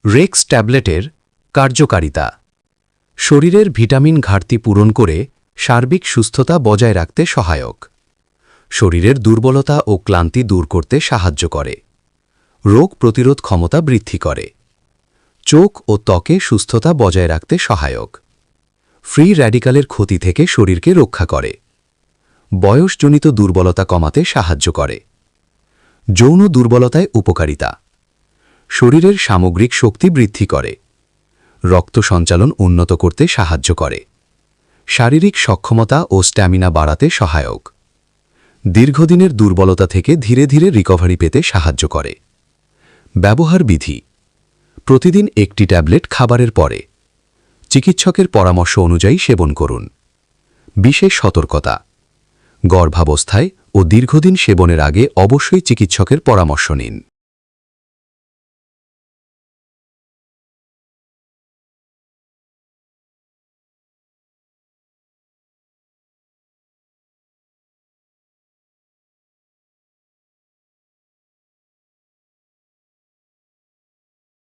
Rex ট্যাবলেটের কার্যকারিতা শরীরের ভিটামিন ঘাটতি পূরণ করে সার্বিক সুস্থতা বজায় রাখতে সহায়ক। শরীরের দুর্বলতা ও ক্লান্তি দূর করতে সাহায্য করে। রোগ প্রতিরোধ ক্ষমতা বৃদ্ধি করে। চোখ ও ত্বকে সুস্থতা বজায় রাখতে সহায়ক। ফ্রি র্যাডিক্যালের ক্ষতি থেকে শরীরকে রক্ষা করে। বয়সজনিত দুর্বলতা কমাতে সাহায্য করে। যৌন দুর্বলতায় উপকারিতা শরীরের সামগ্রিক শক্তি বৃদ্ধি করে। রক্ত সঞ্চালন উন্নত করতে সাহায্য করে। শারীরিক সক্ষমতা ও স্ট্যামিনা বাড়াতে সহায়ক। দীর্ঘদিনের দুর্বলতা থেকে ধীরে ধীরে রিকভারি পেতে সাহায্য করে। ব্যবহার বিধি প্রতিদিন একটি ট্যাবলেট খাবারের পরে চিকিৎসকের পরামর্শ অনুযায়ী সেবন করুন। বিশেষ সতর্কতা গর্ভাবস্থায় ও দীর্ঘদিন সেবনের আগে অবশ্যই চিকিৎসকের পরামর্শ নিন।